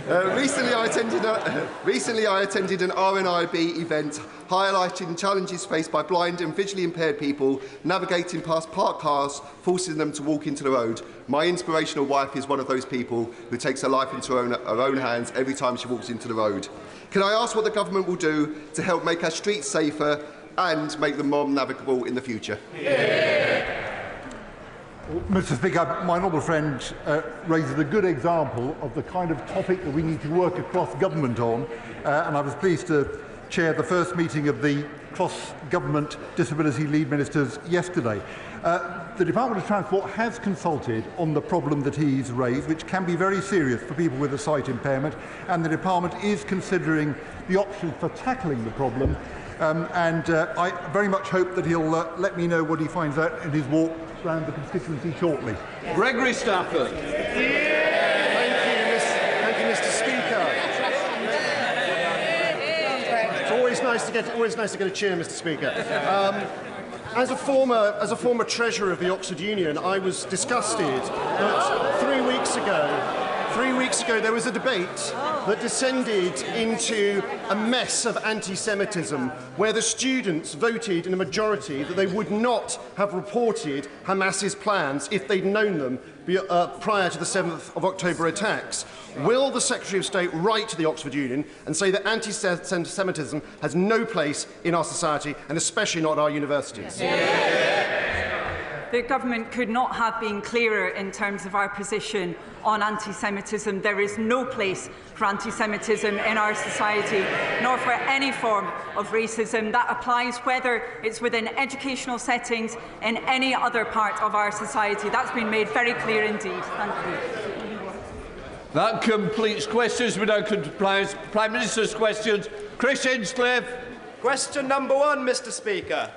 Recently, I attended an RNIB event highlighting challenges faced by blind and visually impaired people navigating past parked cars, forcing them to walk into the road. My inspirational wife is one of those people who takes her life into her own hands every time she walks into the road. Can I ask what the government will do to help make our streets safer and make them more navigable in the future? Mr. Speaker, my honourable friend raises a good example of the kind of topic that we need to work across government on, and I was pleased to chair the first meeting of the cross-government disability lead ministers yesterday. The Department of Transport has consulted on the problem that he's raised, which can be very serious for people with a sight impairment, and the Department is considering the options for tackling the problem, I very much hope that he'll let me know what he finds out in his walk around the constituency shortly. Gregory Stafford. Thank you, Mr. Speaker. It's always nice to get a cheer, Mr. Speaker. As a former treasurer of the Oxford Union, I was disgusted that 3 weeks ago there was a debate that descended into a mess of anti-Semitism, where the students voted in a majority that they would not have reported Hamas's plans if they'd known them prior to the 7th of October attacks. Will the Secretary of State write to the Oxford Union and say that anti-Semitism has no place in our society, and especially not our universities? The government could not have been clearer in terms of our position on anti-Semitism. There is no place for anti-Semitism in our society, nor for any form of racism. That applies whether it's within educational settings in any other part of our society. That's been made very clear indeed. Thank you. That completes questions. We now come to Prime Minister's questions. Chris Hinchcliffe. Question number 1, Mr. Speaker.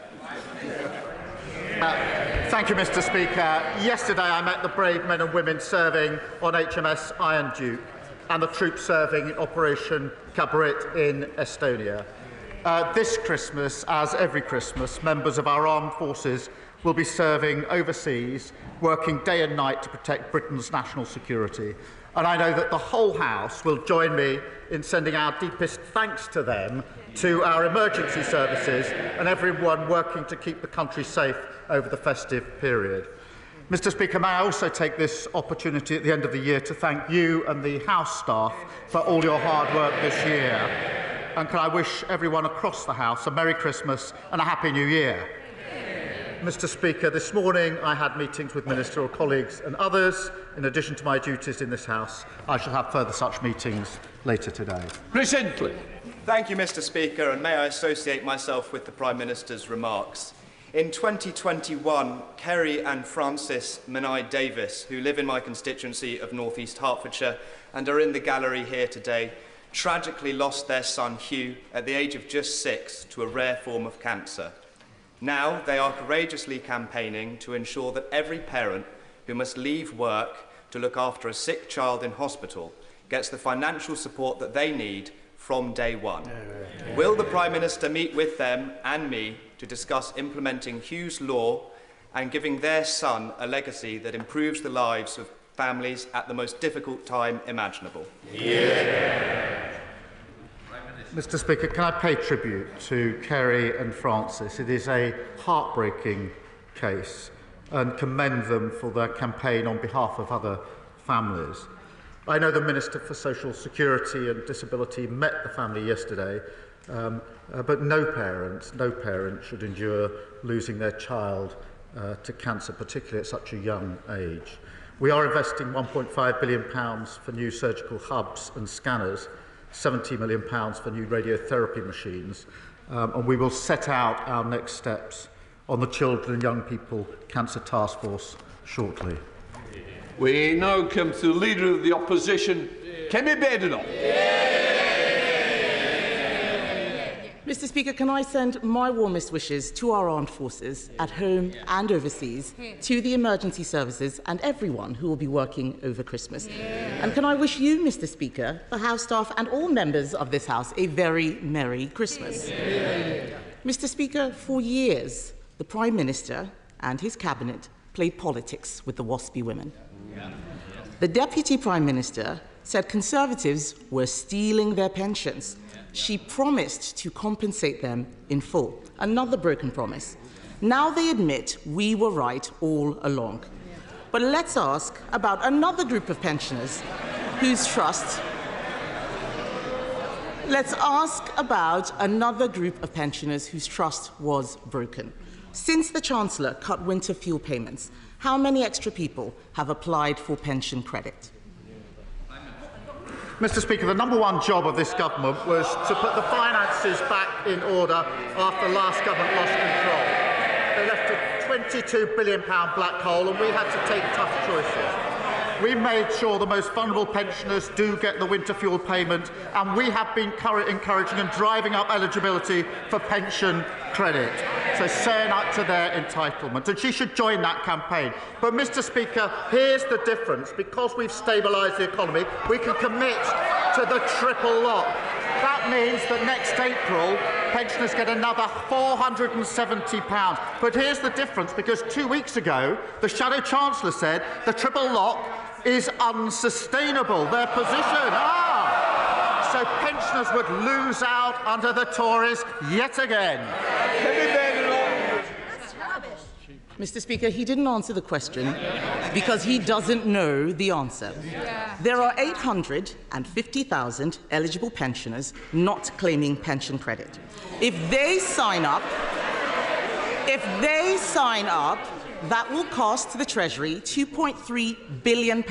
Thank you, Mr. Speaker. Yesterday I met the brave men and women serving on HMS Iron Duke and the troops serving in Operation Kabarit in Estonia. This Christmas, as every Christmas, members of our armed forces will be serving overseas, working day and night to protect Britain's national security. And I know that the whole House will join me in sending our deepest thanks to them, to our emergency services and everyone working to keep the country safe over the festive period. Mr. Speaker, may I also take this opportunity at the end of the year to thank you and the House staff for all your hard work this year. And can I wish everyone across the House a Merry Christmas and a Happy New Year. Mr. Speaker, this morning I had meetings with ministerial colleagues and others. In addition to my duties in this House, I shall have further such meetings later today. Chris Hinchcliffe. Thank you, Mr. Speaker, and may I associate myself with the Prime Minister's remarks. In 2021, Kerry and Francis Menai Davis, who live in my constituency of North East Hertfordshire and are in the gallery here today, tragically lost their son Hugh at the age of just 6 to a rare form of cancer. Now they are courageously campaigning to ensure that every parent who must leave work to look after a sick child in hospital gets the financial support that they need from day one. Will the Prime Minister meet with them and me to discuss implementing Hugh's law and giving their son a legacy that improves the lives of families at the most difficult time imaginable? Mr. Speaker, can I pay tribute to Kerry and Francis? It is a heartbreaking case and commend them for their campaign on behalf of other families. I know the Minister for Social Security and Disability met the family yesterday, but no parent should endure losing their child to cancer, particularly at such a young age. We are investing £1.5 billion for new surgical hubs and scanners, £70 million for new radiotherapy machines, and we will set out our next steps on the Children and Young People Cancer Task Force shortly. We now come to the Leader of the Opposition, Kemi Badenoch. Mr. Speaker, can I send my warmest wishes to our armed forces at home and overseas, to the emergency services and everyone who will be working over Christmas. And can I wish you, Mr. Speaker, the House staff and all members of this House a very Merry Christmas. Mr. Speaker, for years, the Prime Minister and his cabinet played politics with the WASPy women. The Deputy Prime Minister said Conservatives were stealing their pensions. She promised to compensate them in full. Another broken promise. Now they admit we were right all along. But let's ask about another group of pensioners whose trust was broken. Since the Chancellor cut winter fuel payments, how many extra people have applied for pension credit? Mr. Speaker, the #1 job of this government was to put the finances back in order after the last government lost control. They left a £22 billion black hole, and we had to take tough choices. We made sure the most vulnerable pensioners do get the winter fuel payment, and we have been encouraging and driving up eligibility for pension credit, so saying up to their entitlement. And she should join that campaign. But, Mr. Speaker, here's the difference. Because we've stabilised the economy, we can commit to the triple lock. That means that next April, pensioners get another £470. But here's the difference, because 2 weeks ago, the Shadow Chancellor said the triple lock is unsustainable, their position. So pensioners would lose out under the Tories yet again. Mr. Speaker, he didn't answer the question because he doesn't know the answer. There are 850,000 eligible pensioners not claiming pension credit. If they sign up, that will cost the Treasury £2.3 billion,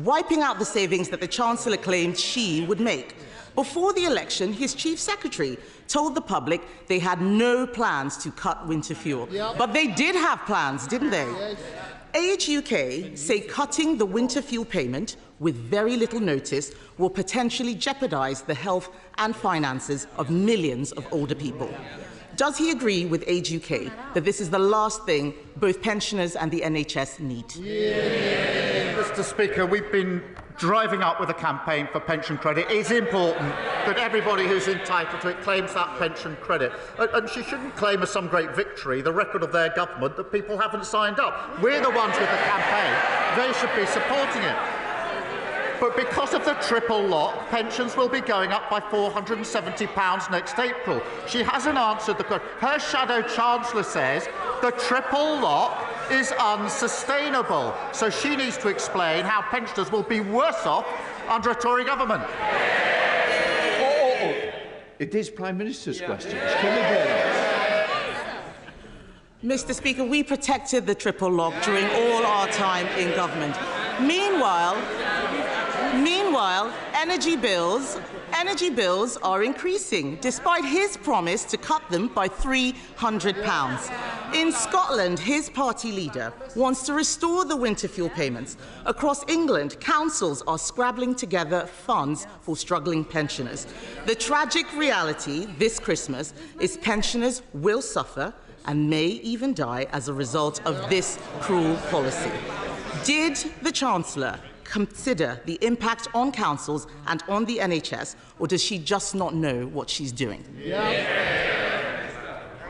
wiping out the savings that the Chancellor claimed she would make. Before the election, his Chief Secretary told the public they had no plans to cut winter fuel. But they did have plans, didn't they? Yes. Age UK say cutting the winter fuel payment with very little notice will potentially jeopardise the health and finances of millions of older people. Does he agree with Age UK that this is the last thing both pensioners and the NHS need? Mr. Speaker, we've been driving up with a campaign for pension credit. It's important that everybody who's entitled to it claims that pension credit. And she shouldn't claim as some great victory the record of their government that people haven't signed up. We're the ones with the campaign. They should be supporting it. But because of the triple lock, pensions will be going up by £470 next April. She hasn't answered the question. Her Shadow Chancellor says the triple lock is unsustainable. So she needs to explain how pensioners will be worse off under a Tory government. It is Prime Minister's questions. Mr. Speaker, we protected the triple lock during all our time in government. Meanwhile, energy bills are increasing, despite his promise to cut them by £300. In Scotland, his party leader wants to restore the winter fuel payments. Across England, councils are scrabbling together funds for struggling pensioners. The tragic reality this Christmas is pensioners will suffer and may even die as a result of this cruel policy. Did the Chancellor consider the impact on councils and on the NHS, or does she just not know what she's doing?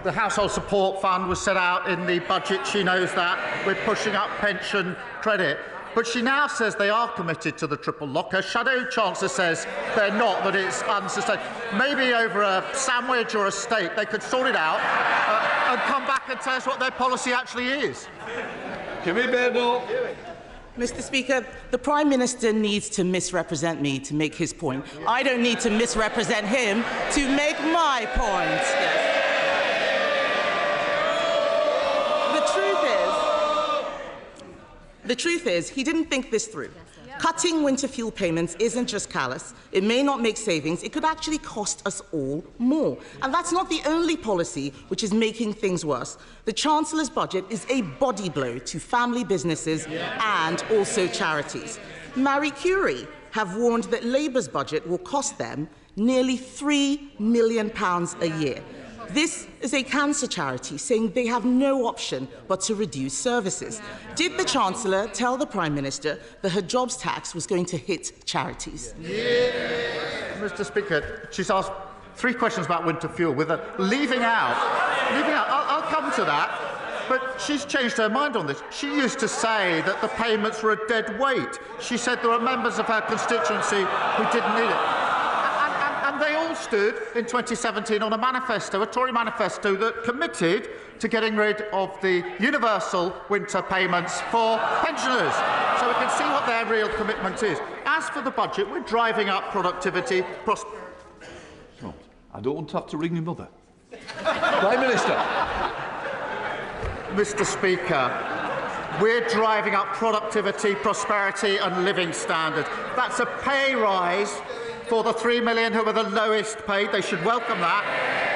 The Household Support Fund was set out in the budget. She knows that. We're pushing up pension credit. But she now says they are committed to the triple lock. Her Shadow Chancellor says they're not, that it's unsustainable. Maybe over a sandwich or a steak they could sort it out and come back and tell us what their policy actually is. Mr. Speaker, the Prime Minister needs to misrepresent me to make his point. I don't need to misrepresent him to make my point. Yes. The truth is, he didn't think this through. Cutting winter fuel payments isn't just callous. It may not make savings. It could actually cost us all more. And that's not the only policy which is making things worse. The Chancellor's budget is a body blow to family businesses and also charities. Marie Curie have warned that Labour's budget will cost them nearly £3 million a year. This is a cancer charity saying they have no option but to reduce services. Did the Chancellor tell the Prime Minister that her jobs tax was going to hit charities? Mr. Speaker, she's asked 3 questions about winter fuel with her leaving out. I'll come to that. But she's changed her mind on this. She used to say that the payments were a dead weight. She said there were members of her constituency who didn't need it. And they all stood in 2017 on a manifesto, a Tory manifesto, that committed to getting rid of the universal winter payments for pensioners. So we can see what their real commitment is. As for the budget, we're driving up productivity. I don't want to have to ring your mother. Prime Minister. Mr. Speaker, we're driving up productivity, prosperity and living standards. That's a pay rise for the 3 million who are the lowest paid. They should welcome that.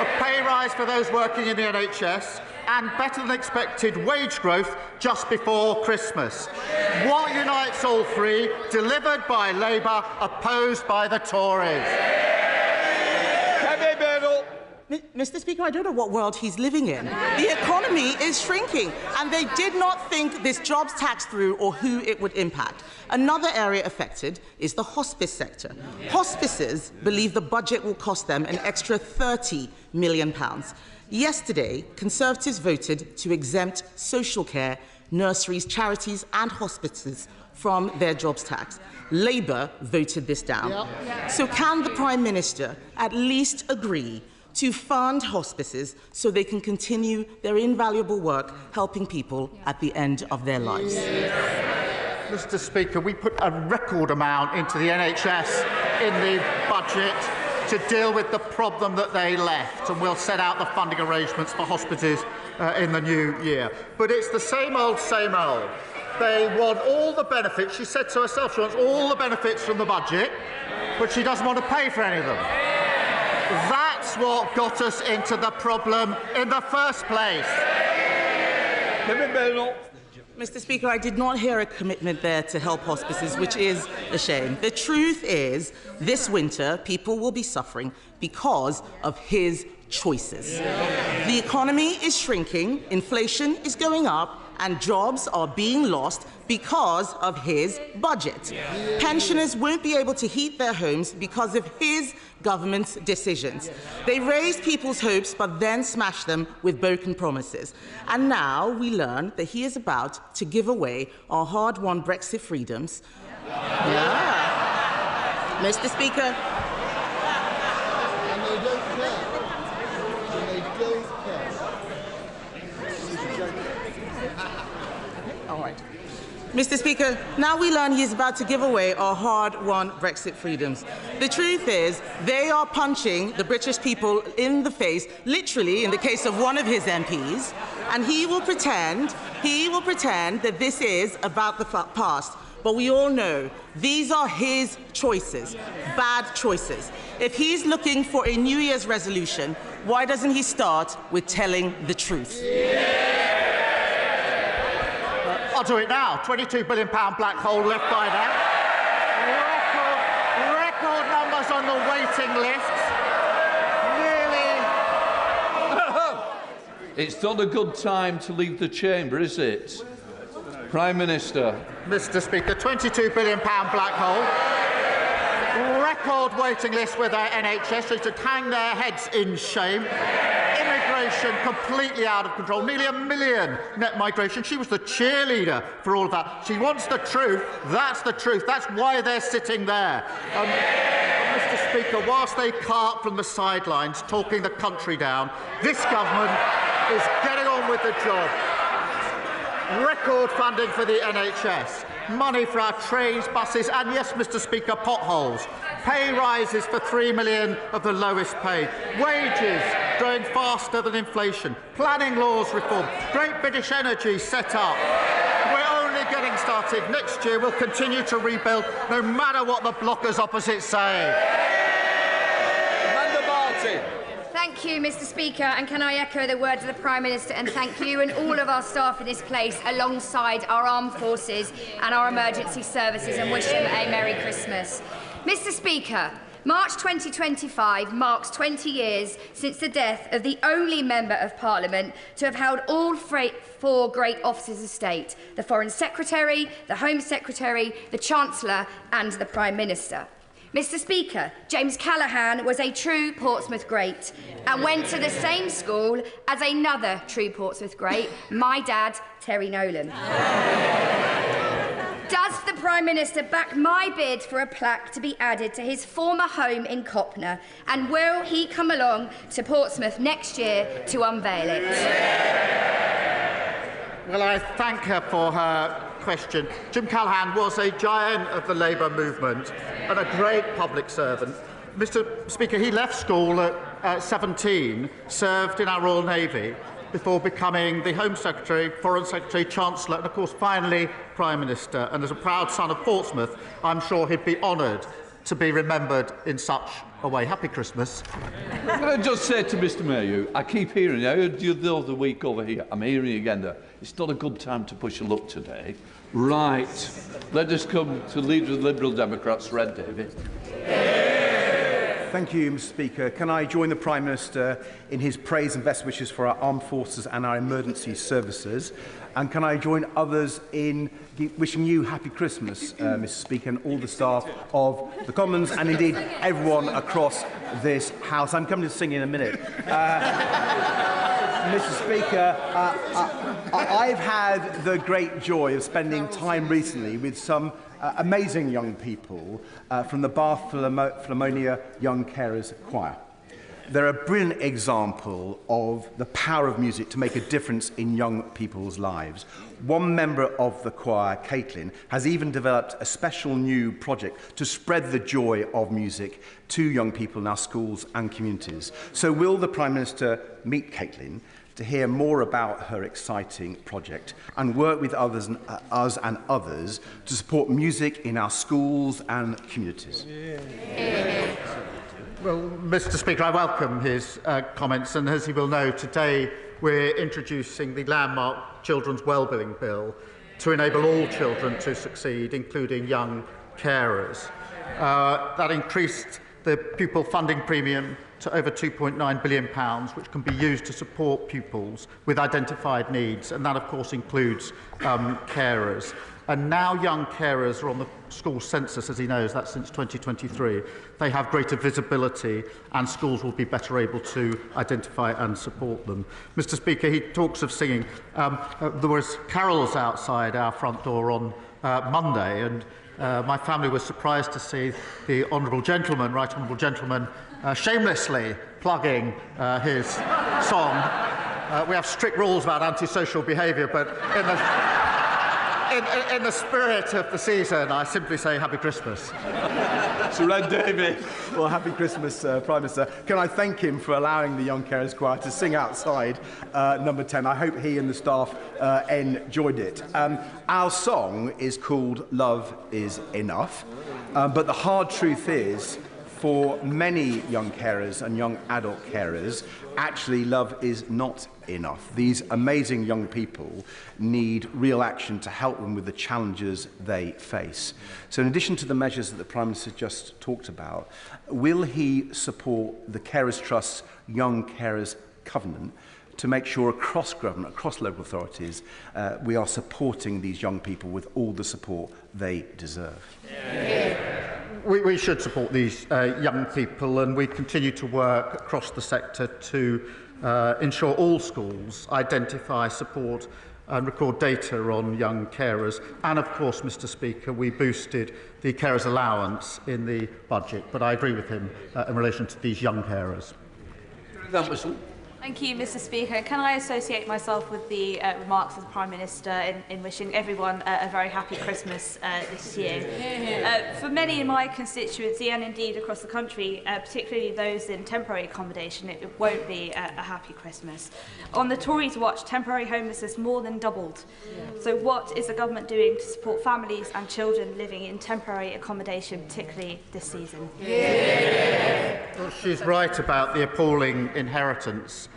A pay rise for those working in the NHS and better than expected wage growth just before Christmas. What unites all three? Delivered by Labour, opposed by the Tories. Mr. Speaker, I don't know what world he's living in. The economy is shrinking, and they did not think this jobs tax through or who it would impact. Another area affected is the hospice sector. Hospices believe the budget will cost them an extra £30 million. Yesterday, Conservatives voted to exempt social care, nurseries, charities and hospices from their jobs tax. Labour voted this down. So can the Prime Minister at least agree to fund hospices so they can continue their invaluable work helping people at the end of their lives? Mr. Speaker, we put a record amount into the NHS in the budget to deal with the problem that they left, and we'll set out the funding arrangements for hospices in the new year. But it's the same old, same old. They want all the benefits. She said to herself she wants all the benefits from the budget, but she doesn't want to pay for any of them. That's what got us into the problem in the first place. Mr. Speaker, I did not hear a commitment there to help hospices, which is a shame. The truth is, this winter, people will be suffering because of his choices. The economy is shrinking, inflation is going up, and jobs are being lost because of his budget. Pensioners won't be able to heat their homes because of his government's decisions. They raised people's hopes but then smashed them with broken promises. And now we learn that he is about to give away our hard-won Brexit freedoms. Mr. Speaker, Mr. Speaker, now we learn he is about to give away our hard-won Brexit freedoms. The truth is, they are punching the British people in the face, literally in the case of one of his MPs, and he will pretend that this is about the past. But we all know these are his choices, bad choices. If he's looking for a New Year's resolution, why doesn't he start with telling the truth? I'll do it now. £22 billion black hole left by them. Record numbers on the waiting lists. Nearly. It's not a good time to leave the chamber, is it? Prime Minister. Mr. Speaker, £22 billion black hole. Record waiting list with our NHS. They should hang their heads in shame. Immigration completely out of control. Nearly 1 million net migration. She was the cheerleader for all of that. She wants the truth. That's the truth. That's why they're sitting there. Mr. Speaker, whilst they cart from the sidelines, talking the country down, this government is getting on with the job. Record funding for the NHS. Money for our trains, buses and, yes, Mr. Speaker, potholes. Pay rises for 3 million of the lowest paid. Wages growing faster than inflation. Planning laws reform. Great British Energy set up. We're only getting started. Next year we'll continue to rebuild no matter what the blockers opposite say. Thank you, Mr. Speaker, and can I echo the words of the Prime Minister and thank you and all of our staff in this place alongside our armed forces and our emergency services and wish them a Merry Christmas. Mr. Speaker, March 2025 marks 20 years since the death of the only Member of Parliament to have held all four great offices of state: the Foreign Secretary, the Home Secretary, the Chancellor and the Prime Minister. Mr. Speaker, James Callaghan was a true Portsmouth great and went to the same school as another true Portsmouth great, my dad, Terry Nolan. Does the Prime Minister back my bid for a plaque to be added to his former home in Copner, and will he come along to Portsmouth next year to unveil it? Well, I thank her for her question. Jim Callaghan was a giant of the Labour movement and a great public servant. Mr. Speaker, he left school at 17, served in our Royal Navy before becoming the Home Secretary, Foreign Secretary, Chancellor, and of course finally Prime Minister. And as a proud son of Portsmouth, I'm sure he'd be honoured to be remembered in such a way. Happy Christmas. Can I just say to Mr Mayhew, I keep hearing, I heard you the other week over here, I'm hearing again that it's not a good time to push a luck today. Right, let us come to Leader of the Liberal Democrats, Red David. Thank you, Mr Speaker. Can I join the Prime Minister in his praise and best wishes for our armed forces and our emergency services? And can I join others in wishing you happy Christmas, Mr Speaker, and all the staff of the Commons, and indeed everyone across this House. I'm coming to sing in a minute. Mr Speaker, I've had the great joy of spending time recently with some amazing young people from the Bath Philharmonia Young Carers Choir. They're a brilliant example of the power of music to make a difference in young people's lives. One member of the choir, Caitlin, has even developed a special new project to spread the joy of music to young people in our schools and communities. So will the Prime Minister meet Caitlin to hear more about her exciting project and work with us and others to support music in our schools and communities? Well, Mr Speaker, I welcome his comments, and as he will know, today we're introducing the landmark Children's Wellbeing Bill to enable all children to succeed, including young carers. That increased the pupil funding premium to over £2.9 billion, which can be used to support pupils with identified needs, and that of course includes carers. And now young carers are on the school census, as he knows, that's since 2023. They have greater visibility and schools will be better able to identify and support them. Mr Speaker, he talks of singing. There was carols outside our front door on Monday, and my family was surprised to see the Honourable Gentleman, Right Honourable Gentleman, shamelessly plugging his song. We have strict rules about antisocial behaviour, but in the spirit of the season, I simply say Happy Christmas. Sir Red David. Well, Happy Christmas, Prime Minister. Can I thank him for allowing the Young Carers Choir to sing outside number 10? I hope he and the staff enjoyed it. Our song is called Love Is Enough, but the hard truth is, for many young carers and young adult carers, actually love is not enough. These amazing young people need real action to help them with the challenges they face. So in addition to the measures that the Prime Minister just talked about, will he support the Carers Trust's Young Carers Covenant to make sure across government, across local authorities, we are supporting these young people with all the support they deserve? We should support these young people, and we continue to work across the sector to ensure all schools identify, support and record data on young carers. And of course, Mr Speaker, we boosted the carers allowance in the budget, but I agree with him in relation to these young carers. Thank you, Mr Speaker. Can I associate myself with the remarks of the Prime Minister in wishing everyone a very happy Christmas this year? For many in my constituency and indeed across the country, particularly those in temporary accommodation, it won't be a happy Christmas. On the Tories' watch, temporary homelessness more than doubled. So what is the government doing to support families and children living in temporary accommodation, particularly this season? Well, she's right about the appalling inheritance,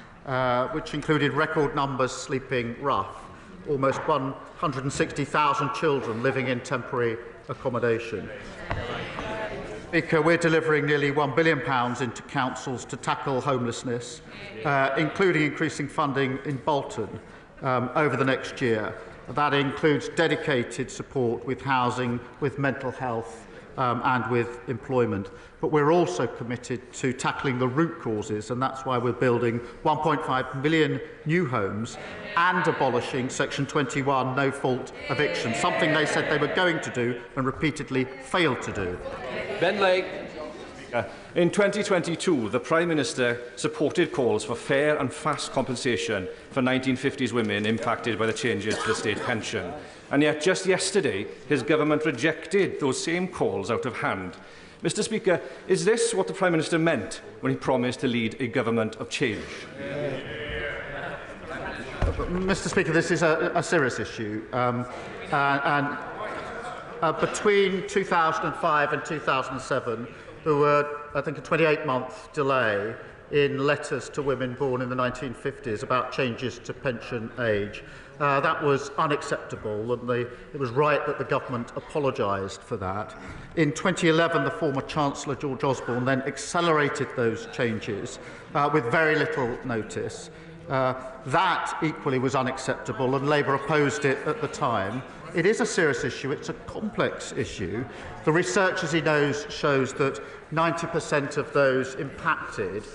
which included record numbers sleeping rough, almost 160,000 children living in temporary accommodation. Speaker, we're delivering nearly £1 billion into councils to tackle homelessness, including increasing funding in Bolton over the next year. That includes dedicated support with housing, with mental health and with employment. But we're also committed to tackling the root causes, and that's why we're building 1.5 million new homes and abolishing Section 21 no-fault eviction, something they said they were going to do and repeatedly failed to do. Ben Lake. In 2022, the Prime Minister supported calls for fair and fast compensation for 1950s women impacted by the changes to the state pension. And yet, just yesterday, his government rejected those same calls out of hand. Mr Speaker, is this what the Prime Minister meant when he promised to lead a government of change? Mr Speaker, this is a serious issue. Between 2005 and 2007, there were, I think, a 28-month delay in letters to women born in the 1950s about changes to pension age. That was unacceptable, and it was right that the government apologised for that. In 2011, the former Chancellor, George Osborne, then accelerated those changes with very little notice. That equally was unacceptable, and Labour opposed it at the time. It is a serious issue. It's a complex issue. The research, as he knows, shows that 90% of those impacted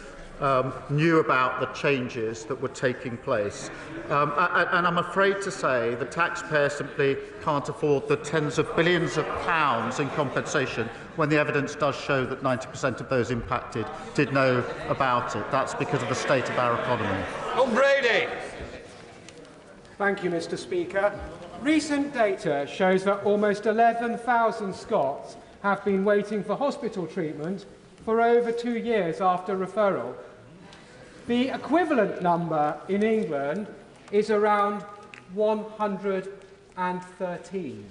knew about the changes that were taking place. And I'm afraid to say the taxpayer simply can't afford the tens of billions of pounds in compensation when the evidence does show that 90% of those impacted did know about it. That's because of the state of our economy. Brady. Thank you, Mr Speaker. Recent data shows that almost 11,000 Scots have been waiting for hospital treatment for over 2 years after referral. The equivalent number in England is around 113.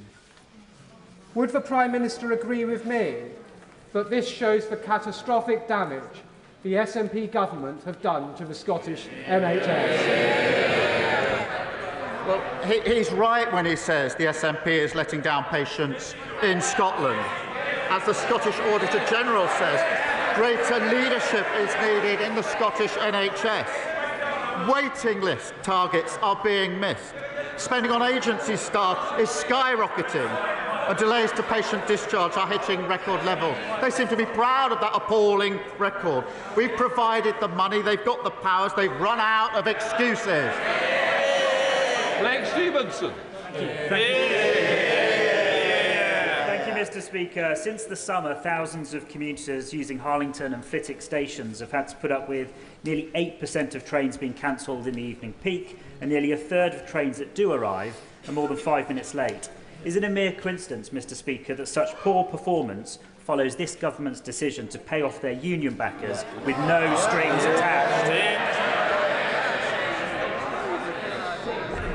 Would the Prime Minister agree with me that this shows the catastrophic damage the SNP government have done to the Scottish NHS? Well, he's right when he says the SNP is letting down patients in Scotland. As the Scottish Auditor General says, greater leadership is needed in the Scottish NHS. Waiting list targets are being missed. Spending on agency staff is skyrocketing, and delays to patient discharge are hitting record levels. They seem to be proud of that appalling record. We've provided the money, they've got the powers, they've run out of excuses. Blake Stevenson. Thank you, Mr Speaker. Since the summer, thousands of commuters using Harlington and Flitwick stations have had to put up with nearly 8% of trains being cancelled in the evening peak, and nearly a third of trains that do arrive are more than 5 minutes late. Is it a mere coincidence, Mr Speaker, that such poor performance follows this government's decision to pay off their union backers with no strings attached?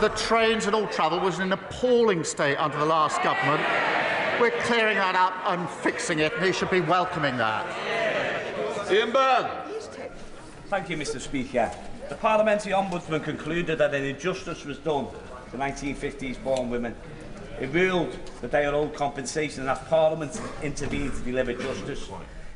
The trains and all travel was in an appalling state under the last government. We're clearing that up and fixing it, and he should be welcoming that. Ian Byrne. Thank you, Mr Speaker. The Parliamentary Ombudsman concluded that an injustice was done to 1950s born women. It ruled that they are owed compensation and asked Parliament to intervene to deliver justice.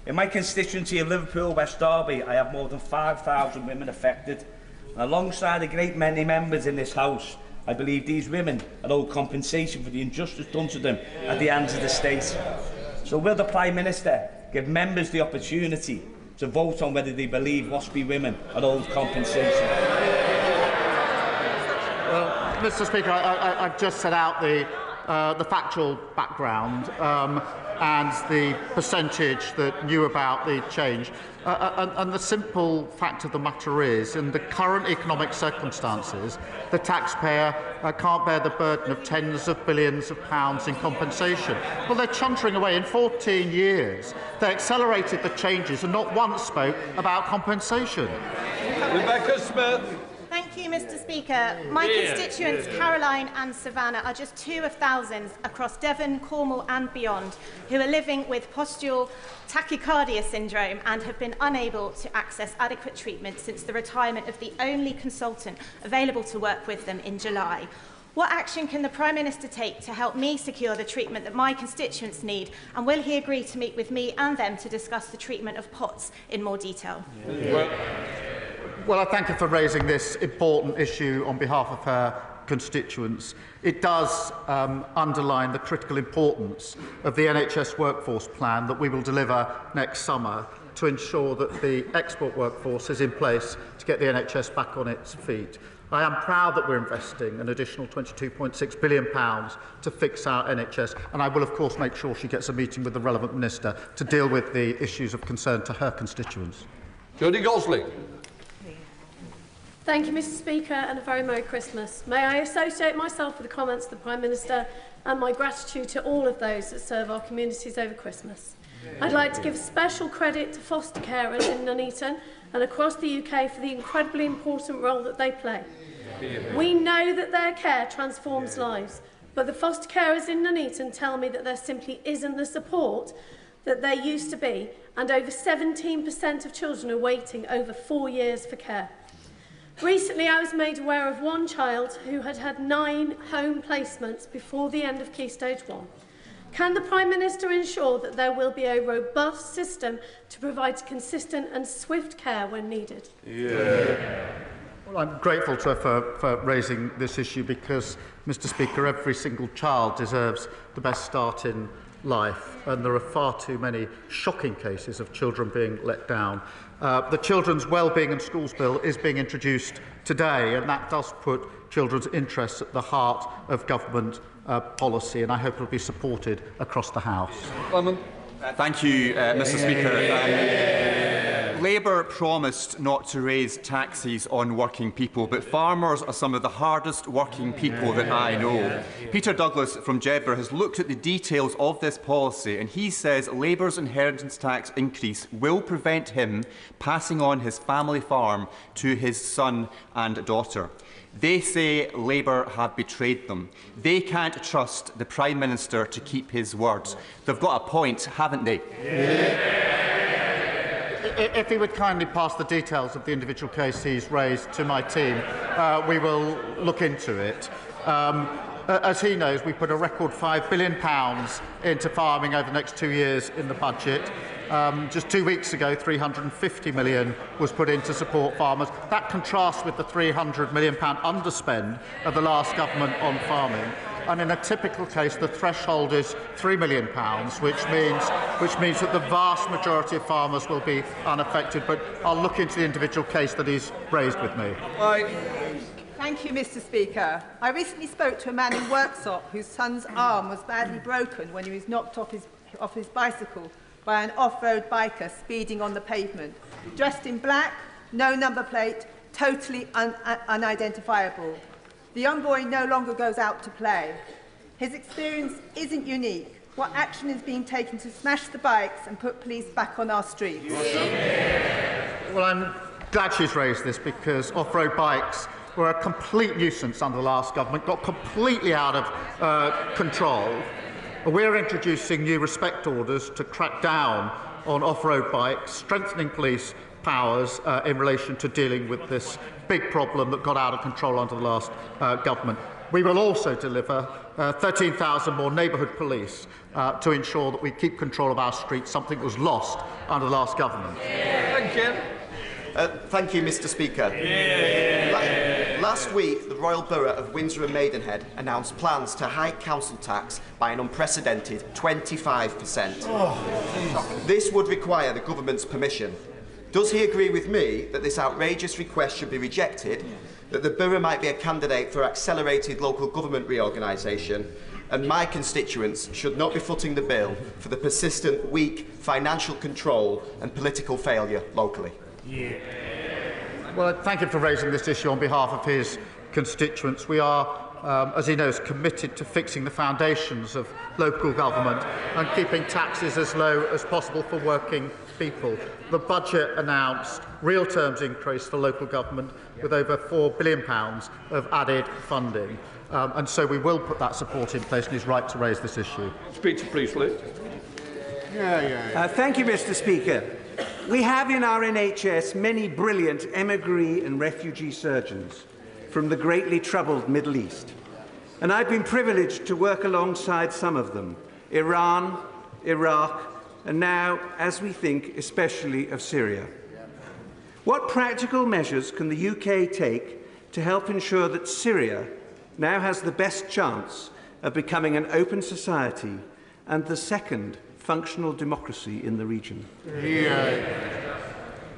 In my constituency of Liverpool, West Derby, I have more than 5,000 women affected. And alongside a great many members in this House, I believe these women are owed compensation for the injustice done to them at the hands of the state. So will the Prime Minister give members the opportunity to vote on whether they believe Wasby women are owed compensation? Well, Mr Speaker, I've just set out the factual background and the percentage that knew about the change. And the simple fact of the matter is, in the current economic circumstances, the taxpayer can't bear the burden of tens of billions of pounds in compensation. Well, they're chuntering away. In 14 years, they accelerated the changes and not once spoke about compensation. Rebecca Smith. Thank you, Mr Speaker. My constituents, Caroline and Savannah, are just two of thousands across Devon, Cornwall and beyond who are living with postural tachycardia syndrome and have been unable to access adequate treatment since the retirement of the only consultant available to work with them in July. What action can the Prime Minister take to help me secure the treatment that my constituents need, and will he agree to meet with me and them to discuss the treatment of POTS in more detail? Well, I thank her for raising this important issue on behalf of her constituents, it does underline the critical importance of the NHS workforce plan that we will deliver next summer to ensure that the export workforce is in place to get the NHS back on its feet. I am proud that we're investing an additional £22.6 billion to fix our NHS, and I will, of course, make sure she gets a meeting with the relevant minister to deal with the issues of concern to her constituents. Jodie Gosling. Thank you, Mr. Speaker, and a very Merry Christmas. May I associate myself with the comments of the Prime Minister and my gratitude to all of those that serve our communities over Christmas. I'd like to give special credit to foster carers in Nuneaton and across the UK for the incredibly important role that they play. We know that their care transforms lives, but the foster carers in Nuneaton tell me that there simply isn't the support that there used to be, and over 17% of children are waiting over 4 years for care. Recently, I was made aware of one child who had had 9 home placements before the end of Key Stage 1. Can the Prime Minister ensure that there will be a robust system to provide consistent and swift care when needed? Well, I'm grateful to her for raising this issue because, Mr. Speaker, every single child deserves the best start in life, and there are far too many shocking cases of children being let down. The Children's Wellbeing and Schools Bill is being introduced today, and that does put children's interests at the heart of government policy, and I hope it will be supported across the House. Thank you, Mr. Speaker. Labour promised not to raise taxes on working people, but farmers are some of the hardest working people that I know. Peter Douglas from Jedburgh has looked at the details of this policy, and he says Labour's inheritance tax increase will prevent him passing on his family farm to his son and daughter. They say Labour have betrayed them. They can't trust the Prime Minister to keep his words. They've got a point, haven't they? If he would kindly pass the details of the individual case he's raised to my team, we will look into it. As he knows, we put a record £5 billion into farming over the next 2 years in the budget. Just 2 weeks ago, £350 million was put in to support farmers. That contrasts with the £300 million underspend of the last government on farming. And in a typical case, the threshold is £3 million, which means that the vast majority of farmers will be unaffected. But I'll look into the individual case that he's raised with me. Thank you, Mr. Speaker. I recently spoke to a man in Worksop whose son's arm was badly broken when he was knocked off his bicycle by an off-road biker speeding on the pavement. Dressed in black, no number plate, totally unidentifiable. The young boy no longer goes out to play. His experience isn't unique. What action is being taken to smash the bikes and put police back on our streets? Well, I'm glad she's raised this because off-road bikes were a complete nuisance under the last government, got completely out of control. We're introducing new respect orders to crack down on off-road bikes, strengthening police powers in relation to dealing with this big problem that got out of control under the last government. We will also deliver 13,000 more neighbourhood police to ensure that we keep control of our streets, something that was lost under the last government. Thank you. Thank you, Mr. Speaker. Last week, the Royal Borough of Windsor and Maidenhead announced plans to hike council tax by an unprecedented 25%. This would require the government's permission. Does he agree with me that this outrageous request should be rejected, that the borough might be a candidate for accelerated local government reorganisation, and my constituents should not be footing the bill for the persistent weak financial control and political failure locally? Well, thank him for raising this issue on behalf of his constituents. We are, as he knows, committed to fixing the foundations of local government and keeping taxes as low as possible for working people. The budget announced real terms increase for local government with over £4 billion of added funding. And so we will put that support in place, and he's right to raise this issue. Speaker Priestley. Thank you, Mr. Speaker. We have in our NHS many brilliant emigre and refugee surgeons from the greatly troubled Middle East. And I've been privileged to work alongside some of them, Iran, Iraq, and now, as we think, especially of Syria. What practical measures can the UK take to help ensure that Syria now has the best chance of becoming an open society and the second functional democracy in the region.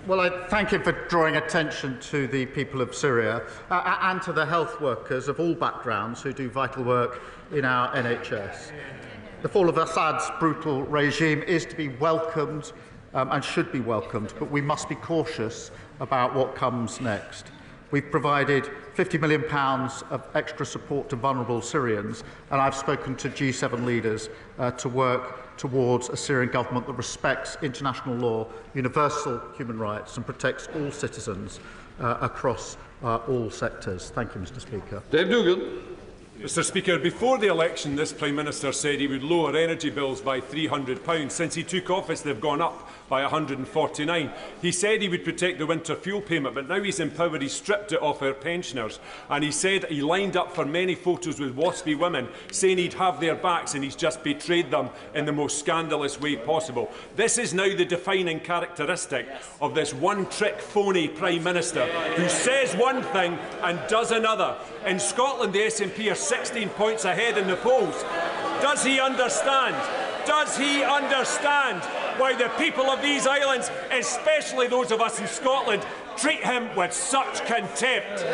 Well, I thank him for drawing attention to the people of Syria and to the health workers of all backgrounds who do vital work in our NHS. The fall of Assad's brutal regime is to be welcomed and should be welcomed, but we must be cautious about what comes next. We've provided £50 million of extra support to vulnerable Syrians, and I've spoken to G7 leaders to work towards a Syrian government that respects international law, universal human rights, and protects all citizens across all sectors. Thank you, Mr. Speaker. Dave Dugan. Mr. Speaker, before the election, this Prime Minister said he would lower energy bills by £300. Since he took office, they've gone up by £149. He said he would protect the winter fuel payment, but now he's in power, he stripped it off our pensioners. And he said he lined up for many photos with waspy women, saying he'd have their backs, and he's just betrayed them in the most scandalous way possible. This is now the defining characteristic of this one-trick phony Prime Minister who says one thing and does another. In Scotland, the SNP are 16 points ahead in the polls. Does he understand? Does he understand why the people of these islands, especially those of us in Scotland, treat him with such contempt?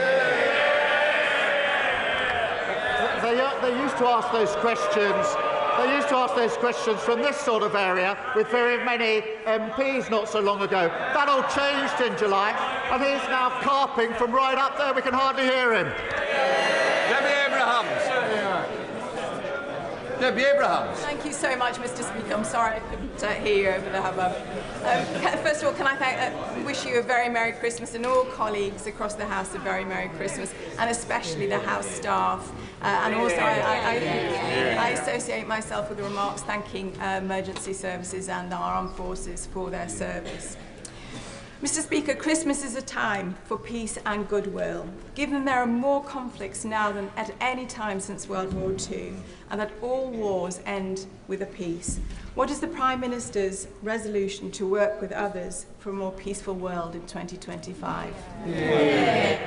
They used to ask those questions. They used to ask those questions from this sort of area with very many MPs not so long ago. That all changed in July, and he's now carping from right up there. We can hardly hear him. Debbie Abrahams. Debbie Abrahams. Thank you so much, Mr. Speaker. I'm sorry I couldn't hear you over the hubbub. First of all, can I wish you a very Merry Christmas, and all colleagues across the House a very Merry Christmas, and especially the House staff. And also, I associate myself with the remarks thanking emergency services and our armed forces for their service. Mr. Speaker, Christmas is a time for peace and goodwill. Given there are more conflicts now than at any time since World War II, and that all wars end with a peace, what is the Prime Minister's resolution to work with others for a more peaceful world in 2025?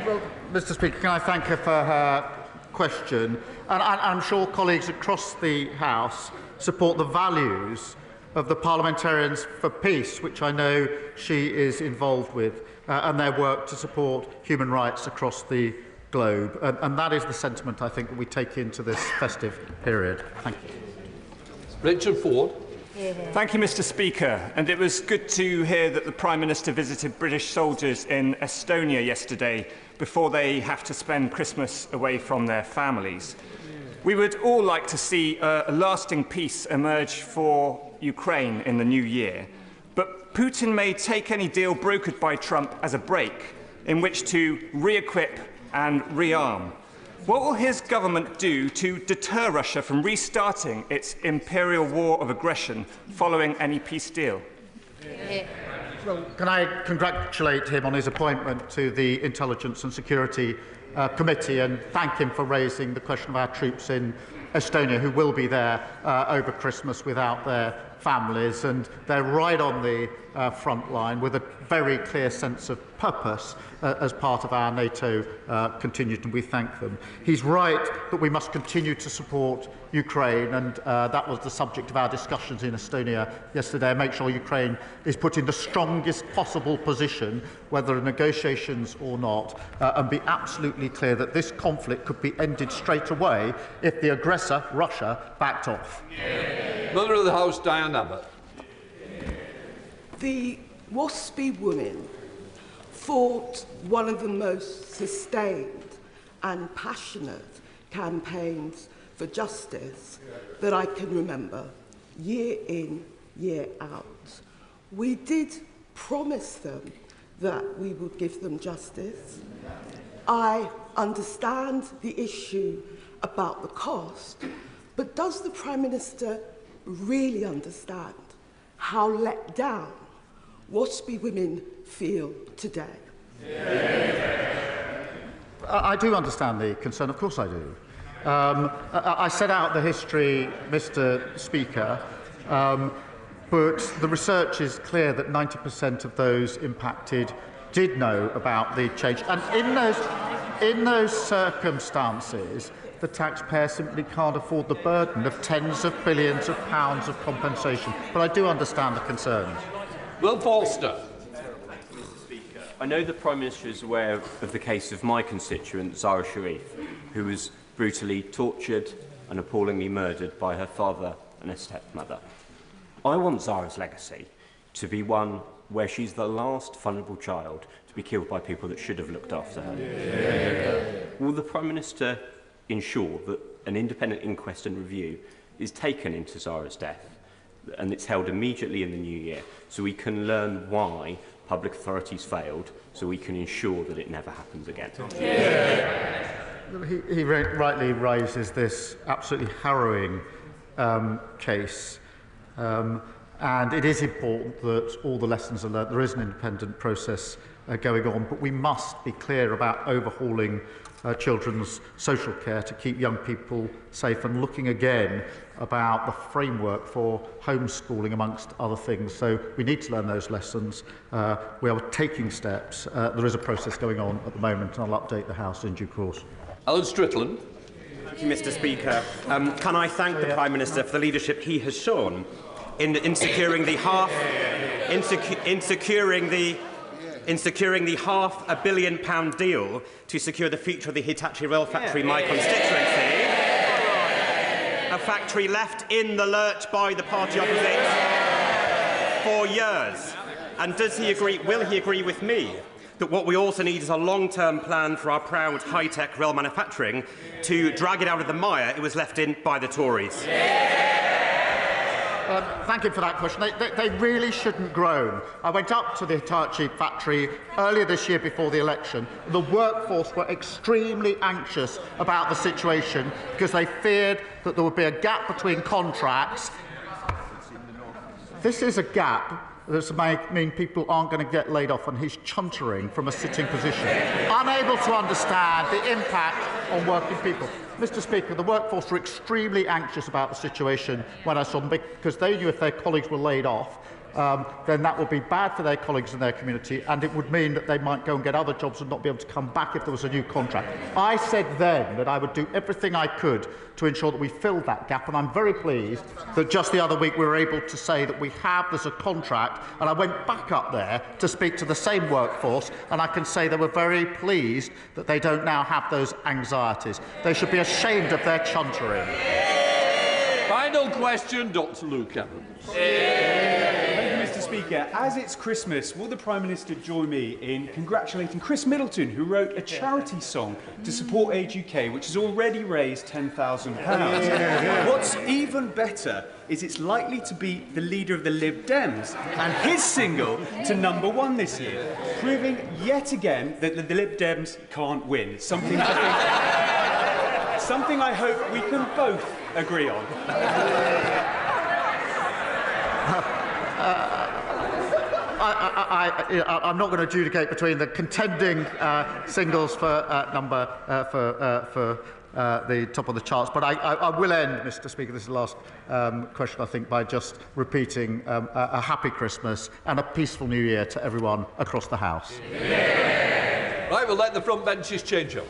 Well, Mr. Speaker, can I thank her for her question? And I'm sure colleagues across the House support the values of the Parliamentarians for Peace, which I know she is involved with, and their work to support human rights across the globe. And that is the sentiment, I think, that we take into this festive period. Thank you. Richard Ford. Thank you, Mr. Speaker. And it was good to hear that the Prime Minister visited British soldiers in Estonia yesterday before they have to spend Christmas away from their families. We would all like to see a lasting peace emerge for Ukraine in the new year, but Putin may take any deal brokered by Trump as a break in which to re-equip and rearm. What will his government do to deter Russia from restarting its imperial war of aggression following any peace deal? Well, can I congratulate him on his appointment to the Intelligence and Security Committee and thank him for raising the question of our troops in Estonia who will be there over Christmas without their families, and they're right on the front line with a very clear sense of purpose as part of our NATO contingent, and we thank them. He's right that we must continue to support Ukraine, and that was the subject of our discussions in Estonia yesterday. Make sure Ukraine is put in the strongest possible position, whether negotiations or not, and be absolutely clear that this conflict could be ended straight away if the aggressor, Russia, backed off. Mother of the House, Diane Abbott. The waspy women fought one of the most sustained and passionate campaigns for justice that I can remember, year in, year out. We did promise them that we would give them justice. I understand the issue about the cost, but does the Prime Minister really understand how let down waspy women feel today? I do understand the concern, of course I do. I set out the history, Mr. Speaker, but the research is clear that 90% of those impacted did know about the change. And in those... In those circumstances, the taxpayer simply can't afford the burden of tens of billions of pounds of compensation. But I do understand the concerns. Will Forster. I know the Prime Minister is aware of the case of my constituent, Zara Sharif, who was brutally tortured and appallingly murdered by her father and her stepmother. I want Zara's legacy to be one where she's the last vulnerable child to be killed by people that should have looked after her. Yeah. Will the Prime Minister ensure that an independent inquest and review is taken into Zara's death and it's held immediately in the new year so we can learn why public authorities failed, so we can ensure that it never happens again? Yeah. He rightly raises this absolutely harrowing case, and it is important that all the lessons are learned. There is an independent process going on, but we must be clear about overhauling children's social care to keep young people safe and looking again about the framework for homeschooling, amongst other things. So we need to learn those lessons. We are taking steps. There is a process going on at the moment, and I'll update the House in due course. Alan Strickland. Thank you, Mr. Speaker. Can I thank the Prime Minister for the leadership he has shown in securing the £500 million deal to secure the future of the Hitachi rail factory in my constituency. A factory left in the lurch by the party opposite for years. And does he agree, will he agree with me that what we also need is a long-term plan for our proud high-tech rail manufacturing to drag it out of the mire it was left in by the Tories? Thank you for that question. They really shouldn't groan. I went up to the Hitachi factory earlier this year before the election. The workforce were extremely anxious about the situation because they feared that there would be a gap between contracts. This is a gap that might mean people aren't going to get laid off, and he's chuntering from a sitting position, unable to understand the impact on working people. Mr. Speaker, the workforce were extremely anxious about the situation when I saw them, because they knew if their colleagues were laid off, then that would be bad for their colleagues and their community, and it would mean that they might go and get other jobs and not be able to come back if there was a new contract. I said then that I would do everything I could to ensure that we filled that gap, and I'm very pleased that just the other week we were able to say that there's a contract, and I went back up there to speak to the same workforce, and I can say they were very pleased that they don't now have those anxieties. They should be ashamed of their chuntering. Final question, Dr. Luke Evans. Thank you, Mr. Speaker. As it's Christmas, will the Prime Minister join me in congratulating Chris Middleton, who wrote a charity song to support Age UK, which has already raised £10,000? What's even better is it's likely to be the leader of the Lib Dems and his single to #1 this year, proving yet again that the Lib Dems can't win. Something I hope we can both agree on. I'm not going to adjudicate between the contending singles for the top of the charts, but I will end, Mr. Speaker, this is the last question, I think, by just repeating a happy Christmas and a peaceful New Year to everyone across the House. Right, we'll let the front benches change up.